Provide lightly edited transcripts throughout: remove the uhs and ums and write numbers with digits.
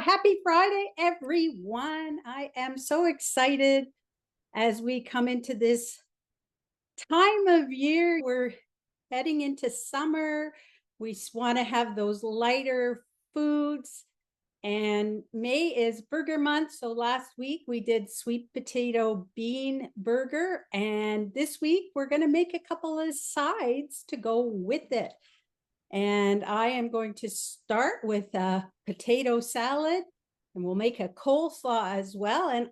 Happy Friday, everyone. I am so excited as we come into this time of year. We're heading into summer. We want to have those lighter foods. And May is burger month. So last week we did sweet potato bean burger. And this week we're going to make a couple of sides to go with it. And I am going to start with a potato salad, and we'll make a coleslaw as well. And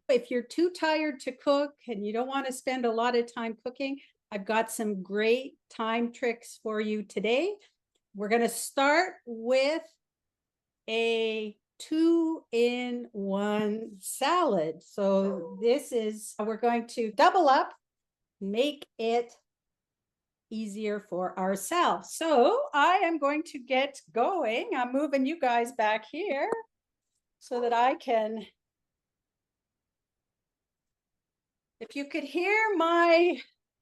if you're too tired to cook and you don't want to spend a lot of time cooking, I've got some great time tricks for you today. We're going to start with a 2-in-1 salad. So we're going to double up, make it easier for ourselves. So I am going to get going. I'm moving you guys back here so that I can, if you could hear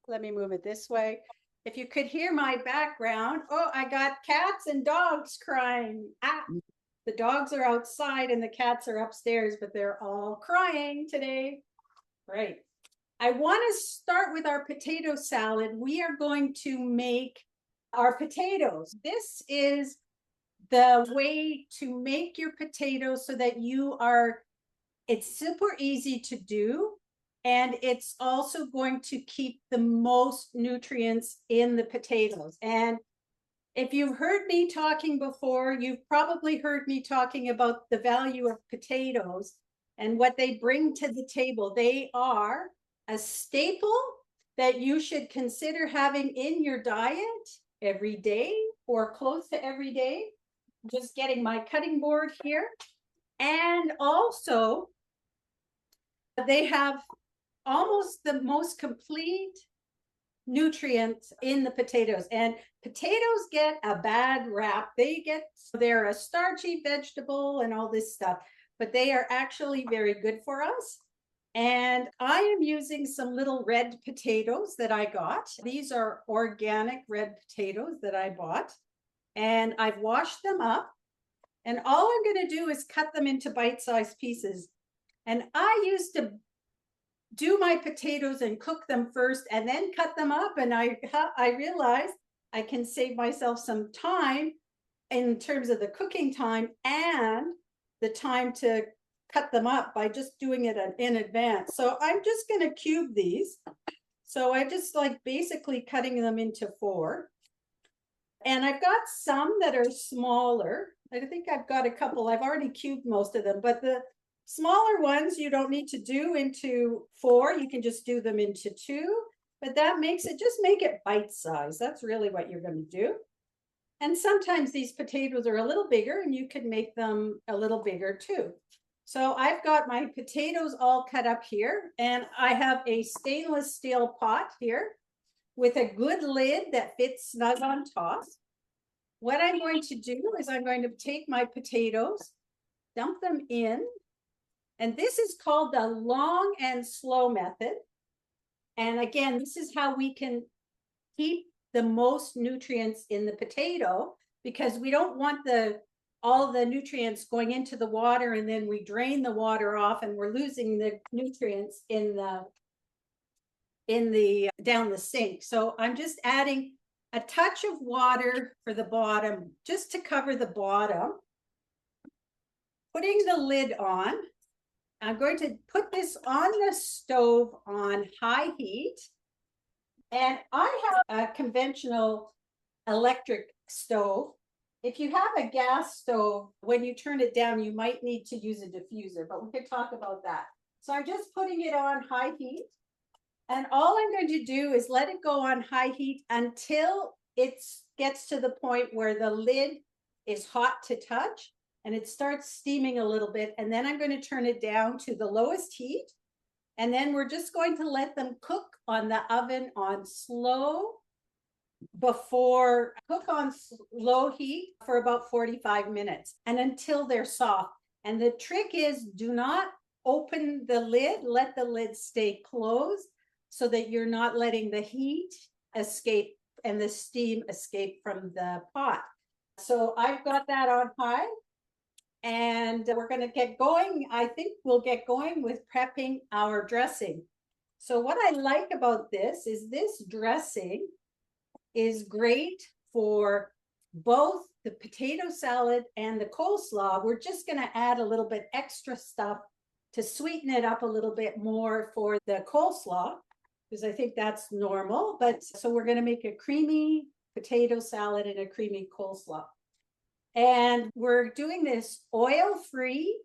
let me move it this way. If you could hear my background, I got cats and dogs crying. The dogs are outside and the cats are upstairs, but they're all crying today. Right. I want to start with our potato salad. We are going to make our potatoes. This is the way to make your potatoes so that it's super easy to do. And it's also going to keep the most nutrients in the potatoes. And if you've heard me talking before, you've probably heard me talking about the value of potatoes and what they bring to the table. They are a staple that you should consider having in your diet every day or close to every day. Just getting my cutting board here. And also, they have almost the most complete nutrients in the potatoes. And potatoes get a bad rap. They're a starchy vegetable and all this stuff, but they are actually very good for us. And I am using some little red potatoes that I got. These are organic red potatoes that I bought. And I've washed them up. And all I'm going to do is cut them into bite-sized pieces. And I used to do my potatoes and cook them first and then cut them up. And I realized I can save myself some time in terms of the cooking time and the time to cut them up by just doing it in advance. So I'm just going to cube these. So I just basically cutting them into 4. And I've got some that are smaller. I think I've got a couple. I've already cubed most of them, but the smaller ones you don't need to do into 4. You can just do them into 2. But that just make it bite-sized. That's really what you're going to do. And sometimes these potatoes are a little bigger and you can make them a little bigger too. So I've got my potatoes all cut up here, and I have a stainless steel pot here with a good lid that fits snug on top. What I'm going to do is I'm going to take my potatoes, dump them in, and this is called the long and slow method. And again, this is how we can keep the most nutrients in the potato, because we don't want all the nutrients going into the water and then we drain the water off and we're losing the nutrients down the sink. So I'm just adding a touch of water for the bottom, just to cover the bottom. Putting the lid on. I'm going to put this on the stove on high heat. And I have a conventional electric stove. If you have a gas stove, when you turn it down, you might need to use a diffuser, but we can talk about that. So I'm just putting it on high heat. And all I'm going to do is let it go on high heat until it gets to the point where the lid is hot to touch and it starts steaming a little bit. And then I'm going to turn it down to the lowest heat. And then we're just going to let them cook on the oven on slow heat for about 45 minutes and until they're soft. And the trick is, do not open the lid, let the lid stay closed so that you're not letting the heat escape and the steam escape from the pot. So I've got that on high. and we're going to get going. I think we'll get going with prepping our dressing. So what I like about this dressing is great for both the potato salad and the coleslaw. We're just going to add a little bit extra stuff to sweeten it up a little bit more for the coleslaw, because I think that's normal. But so we're going to make a creamy potato salad and a creamy coleslaw. And we're doing this oil-free,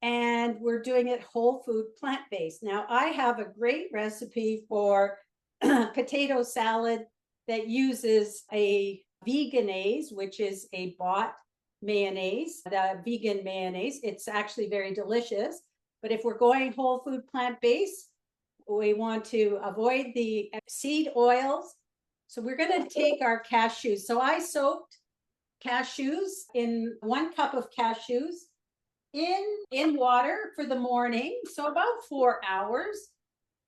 and we're doing it whole food plant-based. Now, I have a great recipe for potato salad that uses a veganase, which is a bought mayonnaise, the vegan mayonnaise. It's actually very delicious. But if we're going whole food plant-based, we want to avoid the seed oils. So we're going to take our cashews. So I soaked cashews in 1 cup of cashews in water for the morning, so about 4 hours.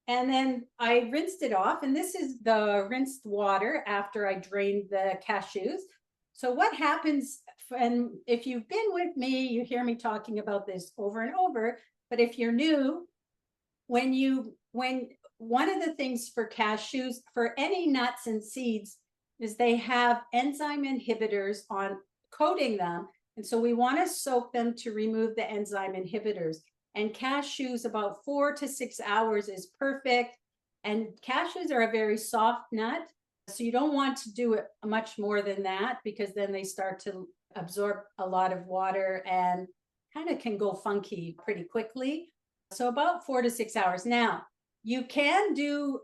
And then I rinsed it off, and this is the rinsed water after I drained the cashews. So what happens, and if you've been with me, you hear me talking about this over and over, but if you're new, when one of the things for cashews, for any nuts and seeds, is they have enzyme inhibitors on coating them. And so we want to soak them to remove the enzyme inhibitors. And cashews, about 4 to 6 hours is perfect. And cashews are a very soft nut, so you don't want to do it much more than that, because then they start to absorb a lot of water and kind of can go funky pretty quickly. So about 4 to 6 hours. Now, you can do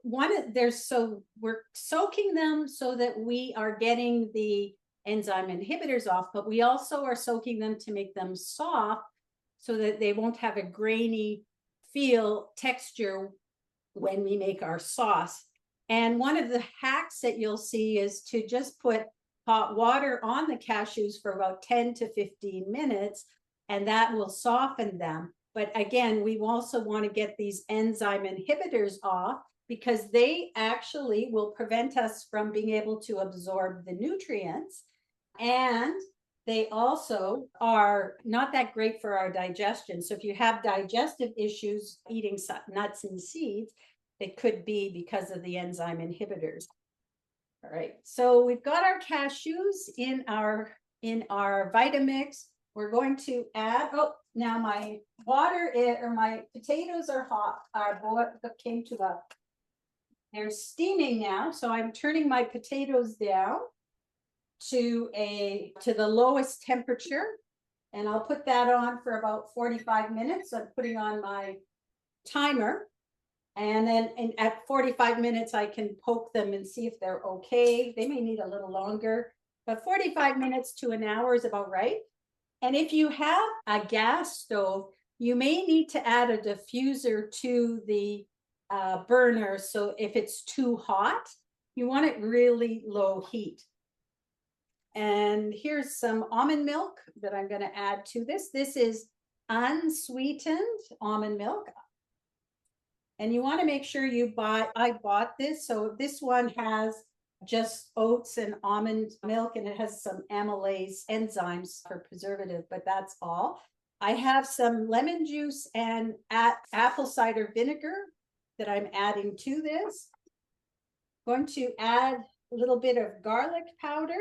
so we're soaking them so that we are getting the enzyme inhibitors off, but we also are soaking them to make them soft so that they won't have a grainy texture when we make our sauce. And one of the hacks that you'll see is to just put hot water on the cashews for about 10 to 15 minutes, and that will soften them. But again, we also want to get these enzyme inhibitors off, because they actually will prevent us from being able to absorb the nutrients. And they also are not that great for our digestion. So if you have digestive issues eating nuts and seeds, it could be because of the enzyme inhibitors. All right, so we've got our cashews in our Vitamix. We're going to add, now my my potatoes are hot. They're steaming now. So I'm turning my potatoes down to the lowest temperature, and I'll put that on for about 45 minutes. I'm putting on my timer, and then at 45 minutes I can poke them and see if they're okay. They may need a little longer, but 45 minutes to an hour is about right. And if you have a gas stove, you may need to add a diffuser to the burner. So if it's too hot, you want it really low heat. And here's some almond milk that I'm going to add to this. This is unsweetened almond milk. And you want to make sure I bought this. So this one has just oats and almond milk, and it has some amylase enzymes for preservative, but that's all. I have some lemon juice and apple cider vinegar that I'm adding to this. I'm going to add a little bit of garlic powder.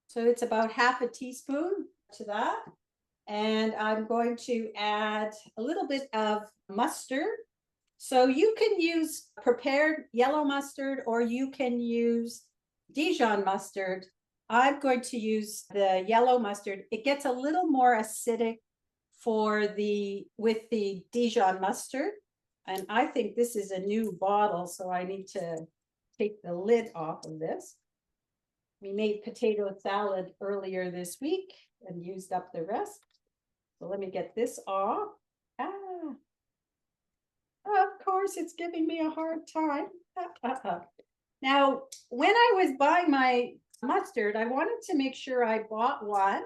So it's about half a teaspoon to that. And I'm going to add a little bit of mustard. So you can use prepared yellow mustard, or you can use Dijon mustard. I'm going to use the yellow mustard. It gets a little more acidic with the Dijon mustard. And I think this is a new bottle, so I need to take the lid off of this. We made potato salad earlier this week and used up the rest. So let me get this off. Of course, it's giving me a hard time. Now, when I was buying my mustard, I wanted to make sure I bought one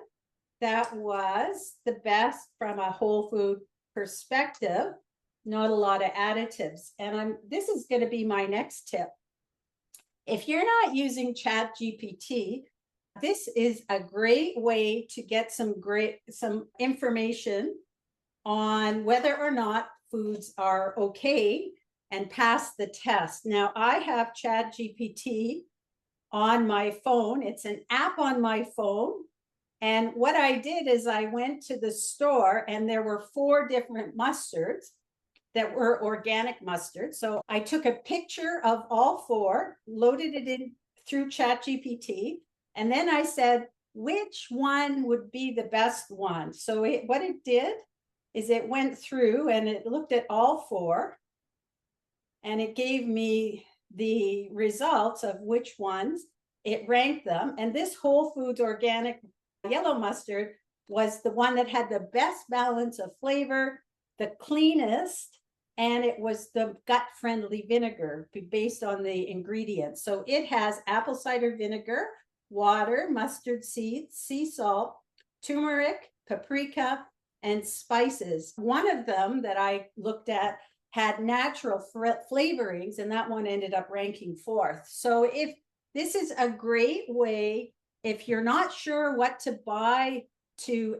that was the best from a whole food perspective, not a lot of additives. And this is going to be my next tip. If you're not using ChatGPT, This is a great way to get some information on whether or not foods are okay and pass the test. Now, I have ChatGPT on my phone. It's an app on my phone. And what I did is I went to the store and there were 4 different mustards that were organic mustard. So I took a picture of all 4, loaded it in through ChatGPT, and then I said, which one would be the best one? So what it did is it went through and it looked at all 4, and it gave me the results of which ones. It ranked them, and this Whole Foods organic yellow mustard was the one that had the best balance of flavor, the cleanest, and it was the gut-friendly vinegar based on the ingredients. So it has apple cider vinegar, water, mustard seeds, sea salt, turmeric, paprika, and spices. One of them that I looked at had natural flavorings, and that one ended up ranking 4th. So if this is a great way, if you're not sure what to buy, to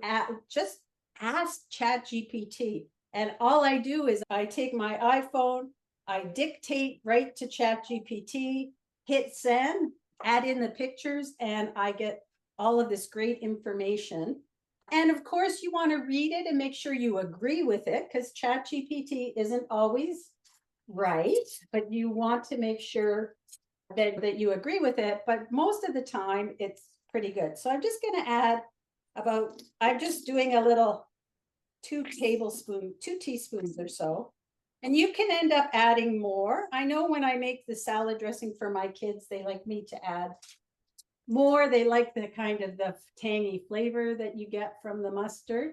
just ask ChatGPT. And all I do is I take my iPhone, I dictate right to ChatGPT, hit send, add in the pictures, and I get all of this great information. And of course, you want to read it and make sure you agree with it, because ChatGPT isn't always right, but you want to make sure that you agree with it. But most of the time, it's pretty good. So I'm just going to add I'm just doing a little 2 teaspoons or so. And you can end up adding more. I know when I make the salad dressing for my kids, they like me to add more. They like the kind of the tangy flavor that you get from the mustard.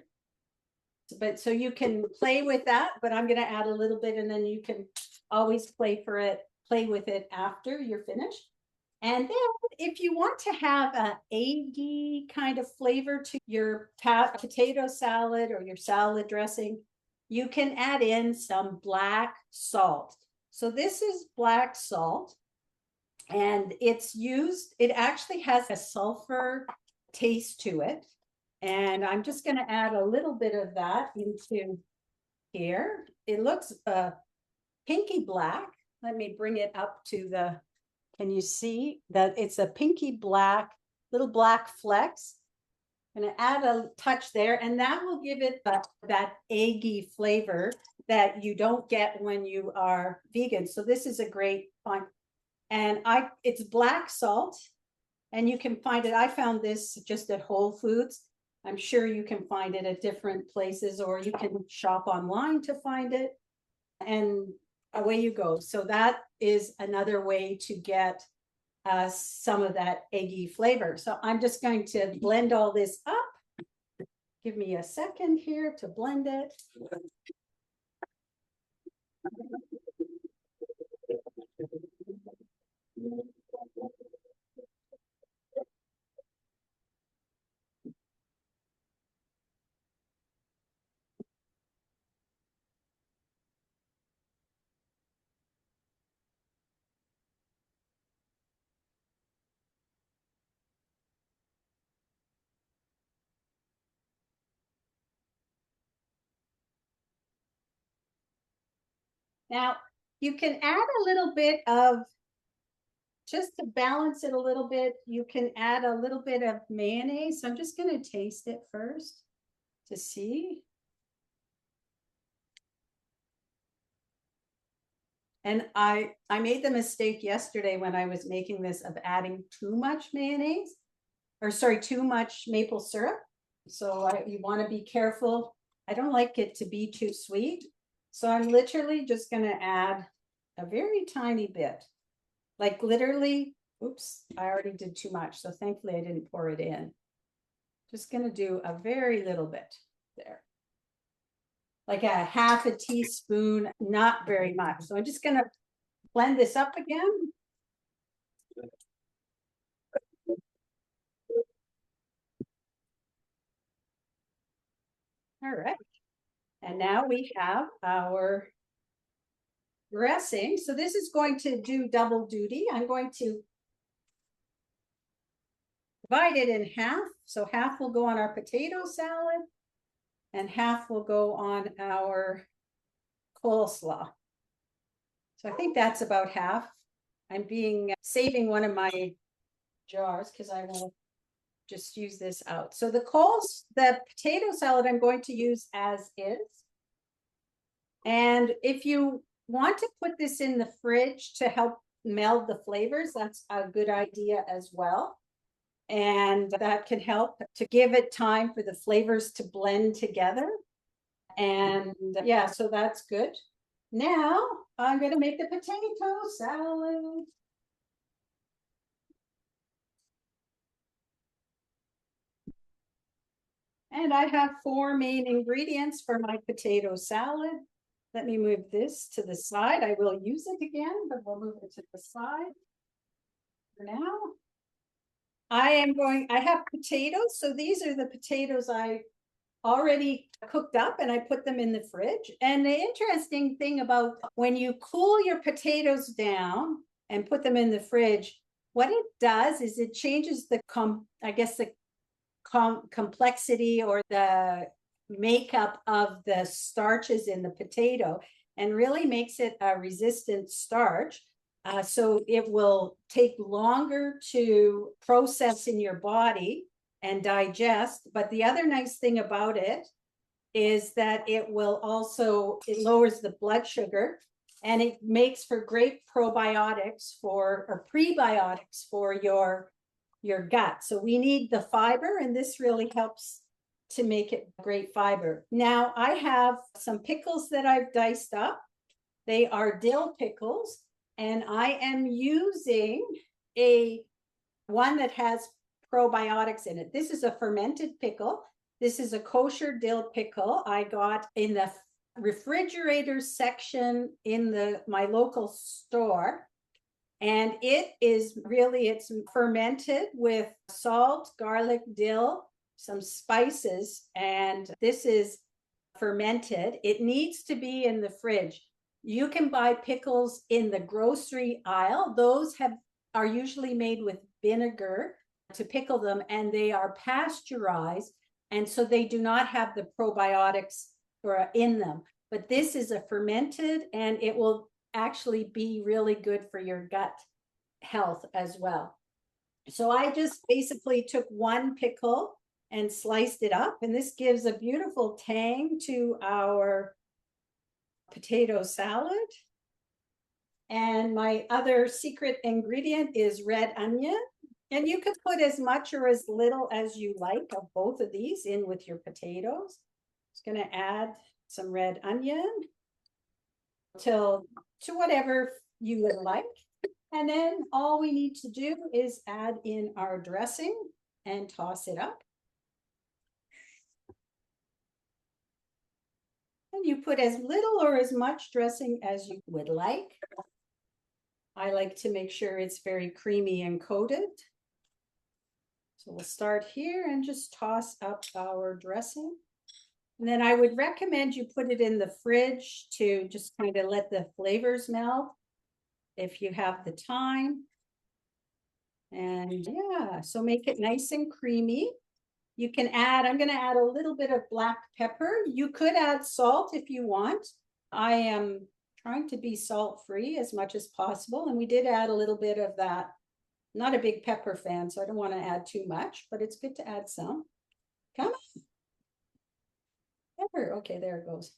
But so you can play with that, but I'm going to add a little bit, and then you can always play with it after you're finished. And then if you want to have an eggy kind of flavor to your potato salad or your salad dressing, you can add in some black salt. So this is black salt, and it actually has a sulfur taste to it. And I'm just going to add a little bit of that into here. It looks pinky black. Let me bring it up to can you see that it's a pinky black, little black flecks? I'm going to add a touch there, and that will give it that eggy flavor that you don't get when you are vegan. So this is a great fun. And it's black salt, and you can find it. I found this just at Whole Foods. I'm sure you can find it at different places, or you can shop online to find it. And away you go. So that is another way to get some of that eggy flavor. So I'm just going to blend all this up. Give me a second here to blend it. Now, you can add a little bit of, just to balance it a little bit, you can add a little bit of mayonnaise. So I'm just going to taste it first to see. And I made the mistake yesterday when I was making this of adding too much mayonnaise, or sorry, too much maple syrup. So you want to be careful. I don't like it to be too sweet. So I'm literally just going to add a very tiny bit, like literally, oops, I already did too much. So thankfully I didn't pour it in. Just going to do a very little bit there. Like a half a teaspoon, not very much. So I'm just going to blend this up again. All right. And now we have our dressing. So this is going to do double duty. I'm going to divide it in half. So half will go on our potato salad and half will go on our coleslaw. So I think that's about half. I'm saving one of my jars because I will just use this out. So the potato salad I'm going to use as is. And if you want to put this in the fridge to help meld the flavors, that's a good idea as well. And that can help to give it time for the flavors to blend together. And yeah, so that's good. Now I'm going to make the potato salad. And I have 4 main ingredients for my potato salad. Let me move this to the side. I will use it again, but we'll move it to the side for now. I have potatoes. So these are the potatoes I already cooked up and I put them in the fridge. And the interesting thing about when you cool your potatoes down and put them in the fridge, what it does is it changes the complexity or the makeup of the starches in the potato and really makes it a resistant starch. So it will take longer to process in your body and digest. But the other nice thing about it is that it lowers the blood sugar and it makes for great probiotics or prebiotics for your gut. So we need the fiber, and this really helps to make it great fiber. Now I have some pickles that I've diced up. They are dill pickles, and I am using one that has probiotics in it. This is a fermented pickle. This is a kosher dill pickle I got in the refrigerator section in my local store. And it's fermented with salt, garlic, dill, some spices, and this is fermented. It needs to be in the fridge. You can buy pickles in the grocery aisle. Those are usually made with vinegar to pickle them, and they are pasteurized, and so they do not have the probiotics in them. But this is a fermented, and it will actually be really good for your gut health as well. So I just basically took one pickle and sliced it up, and this gives a beautiful tang to our potato salad. And my other secret ingredient is red onion. And you could put as much or as little as you like of both of these in with your potatoes. Just going to add some red onion to whatever you would like. And then all we need to do is add in our dressing and toss it up. And you put as little or as much dressing as you would like. I like to make sure it's very creamy and coated. So we'll start here and just toss up our dressing. And then I would recommend you put it in the fridge to just kind of let the flavors melt if you have the time. And yeah, so make it nice and creamy. You can I'm going to add a little bit of black pepper. You could add salt if you want. I am trying to be salt-free as much as possible. And we did add a little bit of that. Not a big pepper fan, so I don't want to add too much, but it's good to add some. Come on. Pepper. Okay, there it goes.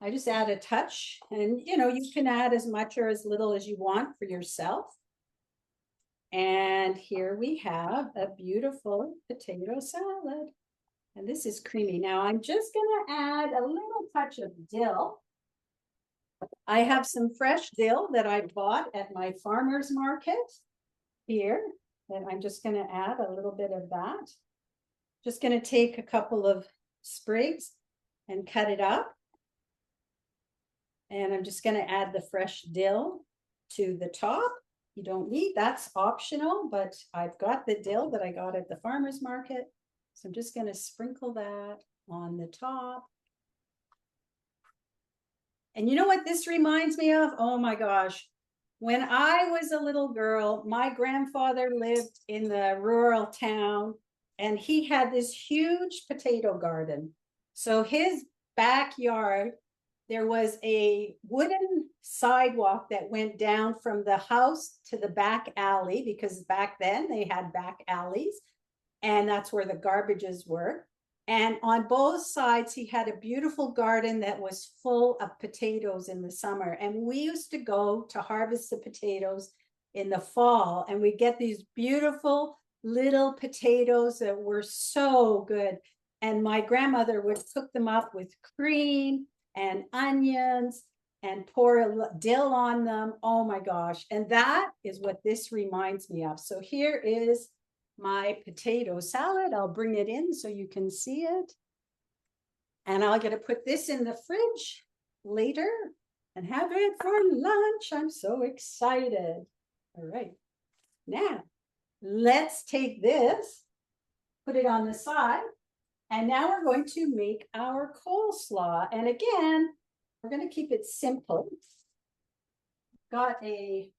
I just add a touch, and you can add as much or as little as you want for yourself. And here we have a beautiful potato salad. And this is creamy. Now I'm just going to add a little touch of dill. I have some fresh dill that I bought at my farmer's market here. And I'm just going to add a little bit of that. Just going to take a couple of sprigs and cut it up. And I'm just going to add the fresh dill to the top. You don't need, that's optional, but I've got the dill that I got at the farmer's market. So I'm just going to sprinkle that on the top. And you know what this reminds me of? Oh my gosh. When I was a little girl, my grandfather lived in the rural town and he had this huge potato garden. So his backyard, there was a wooden sidewalk that went down from the house to the back alley, because back then they had back alleys, and that's where the garbages were. And on both sides, he had a beautiful garden that was full of potatoes in the summer. And we used to go to harvest the potatoes in the fall, and we get these beautiful little potatoes that were so good. And my grandmother would cook them up with cream and onions and pour dill on them. Oh my gosh. And that is what this reminds me of. So here is my potato salad. I'll bring it in so you can see it. And I'll get to put this in the fridge later and have it for lunch. I'm so excited. All right. Now, let's take this, put it on the side. And now we're going to make our coleslaw. And again, we're going to keep it simple. Got a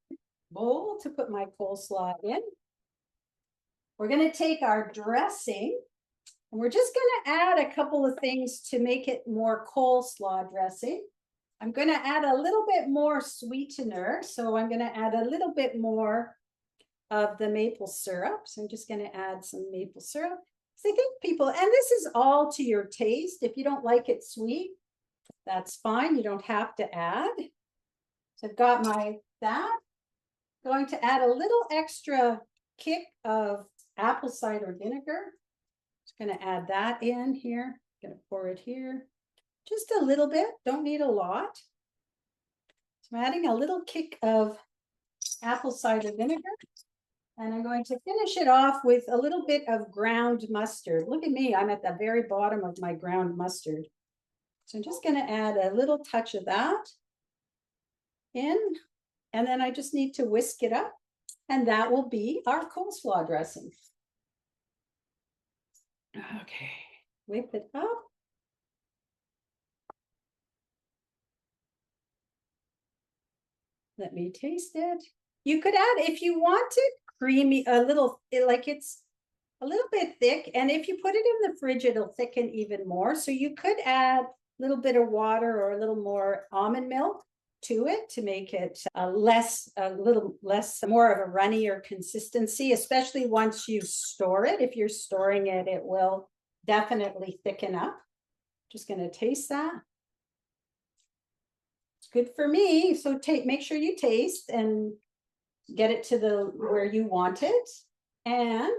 bowl to put my coleslaw in. We're going to take our dressing and we're just going to add a couple of things to make it more coleslaw dressing. I'm going to add a little bit more sweetener. So I'm going to add a little bit more of the maple syrup. So I'm just going to add some maple syrup. So I think people, and this is all to your taste. If you don't like it sweet, that's fine. You don't have to add. So I've got that. Going to add a little extra kick of apple cider vinegar. Just going to add that in here. Going to pour it here. Just a little bit. Don't need a lot. So I'm adding a little kick of apple cider vinegar. And I'm going to finish it off with a little bit of ground mustard. Look at me, I'm at the very bottom of my ground mustard. So I'm just going to add a little touch of that in, and then I just need to whisk it up, and that will be our coleslaw dressing. Okay, whip it up. Let me taste it. You could add, if you want it creamy, a little, like it's a little bit thick. And if you put it in the fridge, it'll thicken even more. So you could add a little bit of water or a little more almond milk to it to make it a little less, more of a runnier consistency, especially once you store it. If you're storing it, it will definitely thicken up. Just going to taste that. It's good for me. So make sure you taste and get it to where you want it. And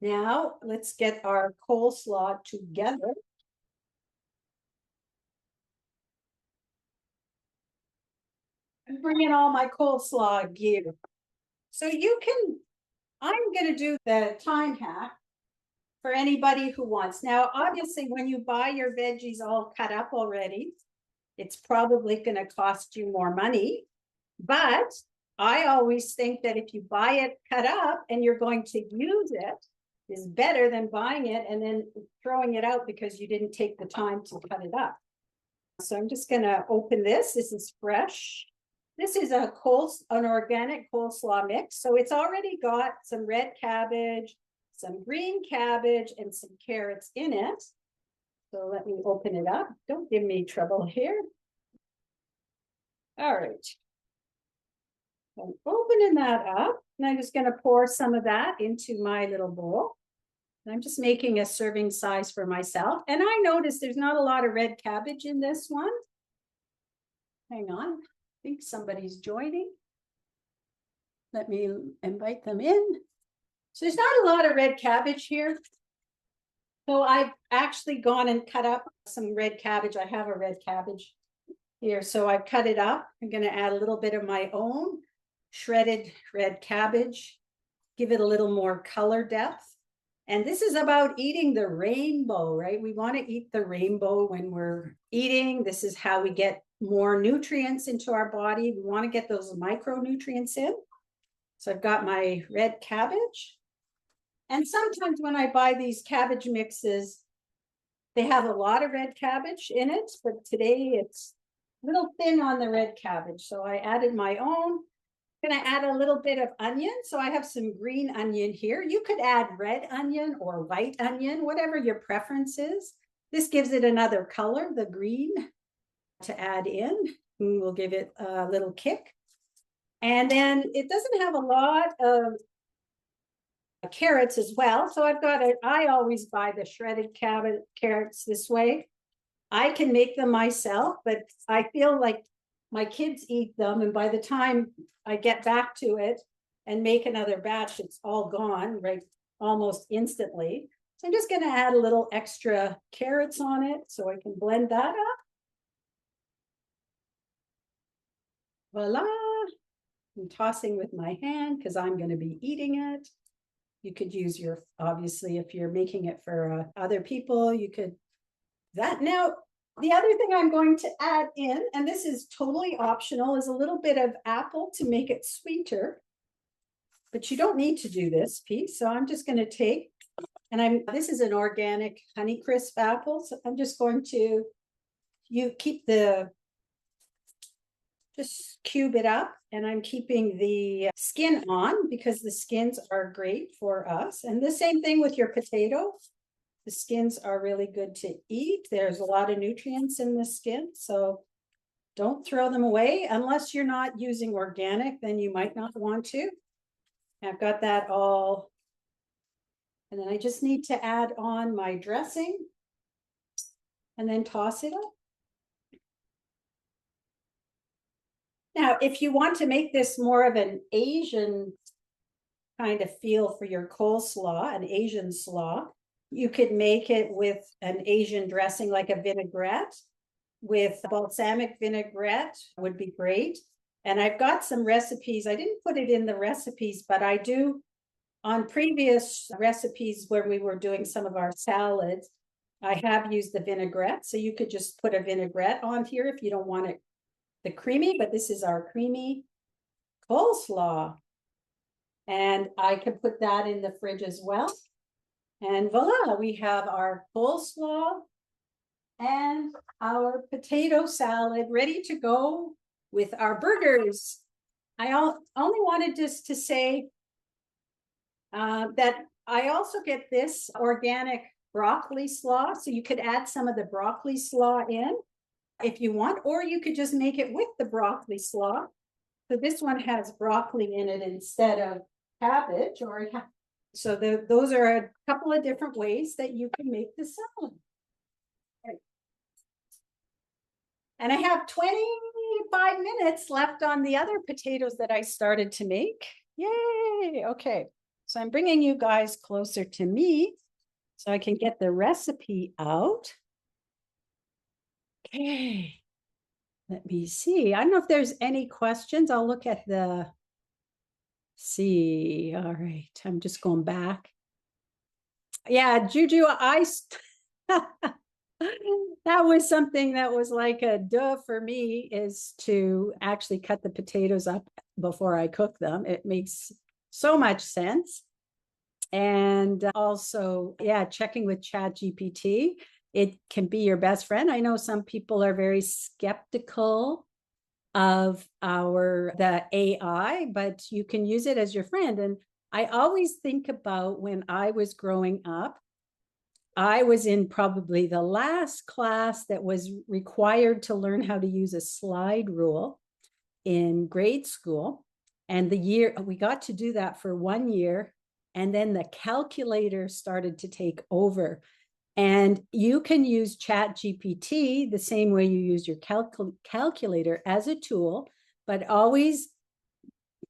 now let's get our coleslaw together. I'm bringing all my coleslaw gear. So I'm going to do the time hack for anybody who wants. Now, obviously, when you buy your veggies all cut up already, it's probably going to cost you more money. But I always think that if you buy it cut up and you're going to use it, is better than buying it and then throwing it out because you didn't take the time to cut it up. So I'm just going to open this. This is fresh. This is an organic coleslaw mix. So it's already got some red cabbage, some green cabbage, and some carrots in it. So let me open it up. Don't give me trouble here. All right. I'm opening that up, and I'm just going to pour some of that into my little bowl. And I'm just making a serving size for myself. And I noticed there's not a lot of red cabbage in this one. Hang on. I think somebody's joining. Let me invite them in. So there's not a lot of red cabbage here. So I've actually gone and cut up some red cabbage. I have a red cabbage here. So I cut it up. I'm going to add a little bit of my own shredded red cabbage, give it a little more color depth. And this is about eating the rainbow, right? We want to eat the rainbow when we're eating. This is how we get more nutrients into our body. We want to get those micronutrients in. So I've got my red cabbage. And sometimes when I buy these cabbage mixes, they have a lot of red cabbage in it, but today it's little thin on the red cabbage. So I added my own. I'm gonna add a little bit of onion. So I have some green onion here. You could add red onion or white onion, whatever your preference is. This gives it another color, the green, to add in. We'll give it a little kick. And then it doesn't have a lot of carrots as well. So I've got it. I always buy the shredded carrots this way. I can make them myself, but I feel like my kids eat them. And by the time I get back to it and make another batch, it's all gone, right? Almost instantly. So I'm just going to add a little extra carrots on it so I can blend that up. Voila. I'm tossing with my hand because I'm going to be eating it. You could use your, obviously, if you're making it for other people, you could that. Now, the other thing I'm going to add in, and this is totally optional, is a little bit of apple to make it sweeter. But you don't need to do this piece. So I'm just going to take, and this is an organic Honeycrisp apple. So I'm just going to, just cube it up, and I'm keeping the skin on because the skins are great for us. And the same thing with your potato. The skins are really good to eat. There's a lot of nutrients in the skin, so don't throw them away unless you're not using organic, then you might not want to. I've got that all. And then I just need to add on my dressing and then toss it up. Now, if you want to make this more of an Asian kind of feel for your coleslaw, an Asian slaw, you could make it with an Asian dressing like a vinaigrette. With balsamic vinaigrette would be great. And I've got some recipes. I didn't put it in the recipes, but I do on previous recipes where we were doing some of our salads, I have used the vinaigrette. So you could just put a vinaigrette on here if you don't want it the creamy, but this is our creamy coleslaw. And I can put that in the fridge as well. And voila, we have our coleslaw and our potato salad ready to go with our burgers. I only wanted just to say that I also get this organic broccoli slaw. So you could add some of the broccoli slaw in if you want, or you could just make it with the broccoli slaw. So this one has broccoli in it instead of cabbage, so those are a couple of different ways that you can make the salad. And I have 25 minutes left on the other potatoes that I started to make. Yay, okay. So I'm bringing you guys closer to me so I can get the recipe out. Okay, let me see. I don't know if there's any questions. I'll look at the, see, all right. I'm just going back. Yeah, Juju, that was something that was like a duh for me, is to actually cut the potatoes up before I cook them. It makes so much sense. And also, yeah, checking with ChatGPT. It can be your best friend. I know some people are very skeptical of the AI, but you can use it as your friend. And I always think about when I was growing up, I was in probably the last class that was required to learn how to use a slide rule in grade school. And we got to do that for 1 year. And then the calculator started to take over. And you can use ChatGPT the same way you use your calculator as a tool, but always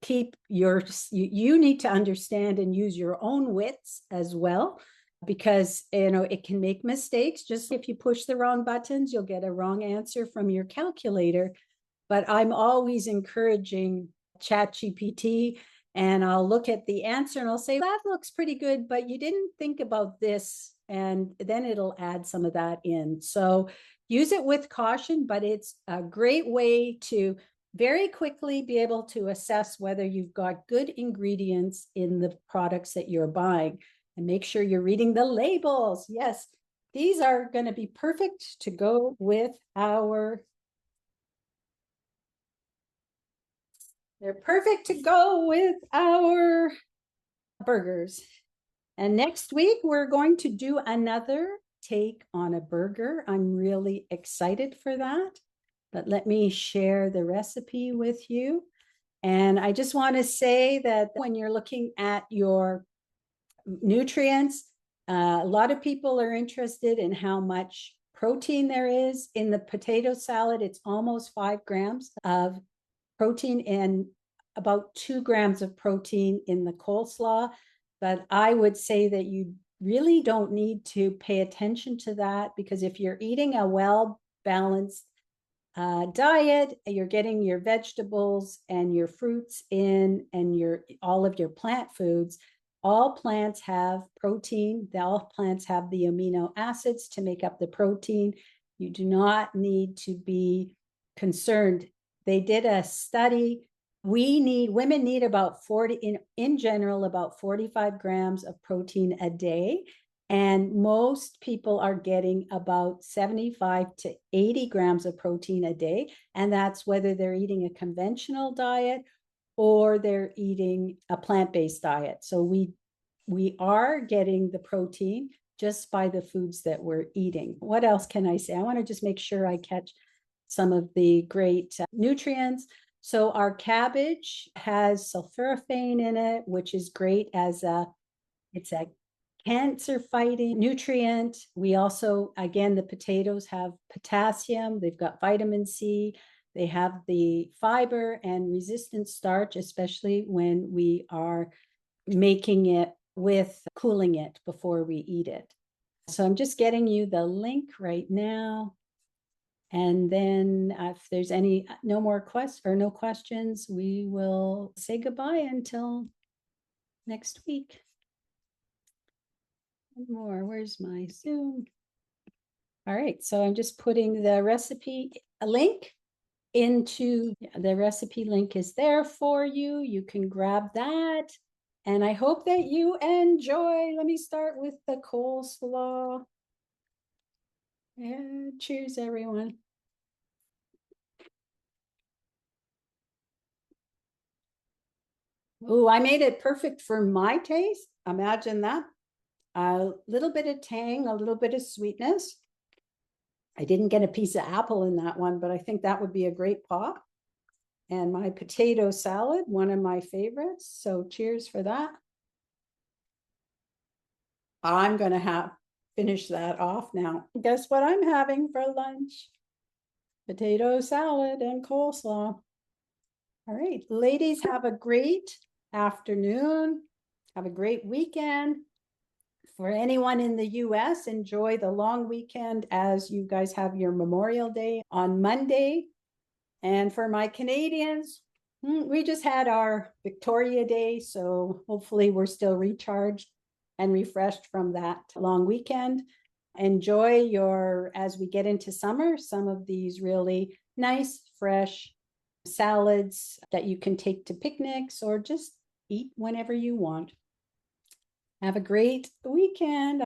keep you need to understand and use your own wits as well, because it can make mistakes. Just if you push the wrong buttons, you'll get a wrong answer from your calculator. But I'm always encouraging ChatGPT, and I'll look at the answer and I'll say, that looks pretty good, but you didn't think about this. And then it'll add some of that in. So use it with caution, but it's a great way to very quickly be able to assess whether you've got good ingredients in the products that you're buying. And make sure you're reading the labels. Yes, these are going to be perfect to go with our They're perfect to go with our burgers. And next week, we're going to do another take on a burger. I'm really excited for that. But let me share the recipe with you. And I just want to say that when you're looking at your nutrients, a lot of people are interested in how much protein there is in the potato salad. It's almost 5 grams of protein and about 2 grams of protein in the coleslaw. But I would say that you really don't need to pay attention to that, because if you're eating a well balanced diet, you're getting your vegetables and your fruits in, and your all of your plant foods. All plants have protein. All plants have the amino acids to make up the protein. You do not need to be concerned. They did a study. Women need about 40 in general, about 45 grams of protein a day. And most people are getting about 75 to 80 grams of protein a day. And that's whether they're eating a conventional diet or they're eating a plant-based diet. So we are getting the protein just by the foods that we're eating. What else can I say? I want to just make sure I catch some of the great nutrients. So our cabbage has sulforaphane in it, which is great as it's a cancer fighting nutrient. We also, again, the potatoes have potassium, they've got vitamin C, they have the fiber and resistant starch, especially when we are making it with cooling it before we eat it. So I'm just getting you the link right now. And then if there's no questions, we will say goodbye until next week. More. Where's my Zoom? All right, so I'm just putting the recipe link into the recipe link is there for you. You can grab that. And I hope that you enjoy. Let me start with the coleslaw. And cheers, everyone. Oh, I made it perfect for my taste. Imagine that. A little bit of tang, a little bit of sweetness. I didn't get a piece of apple in that one, but I think that would be a great pop. And my potato salad, one of my favorites. So cheers for that. I'm going to finish that off now. Guess what I'm having for lunch? Potato salad and coleslaw. All right, ladies, have a great afternoon. Have a great weekend. For anyone in the US, enjoy the long weekend as you guys have your Memorial Day on Monday. And for my Canadians, we just had our Victoria Day, so hopefully we're still recharged and refreshed from that long weekend. Enjoy as we get into summer, some of these really nice, fresh salads that you can take to picnics or just eat whenever you want. Have a great weekend.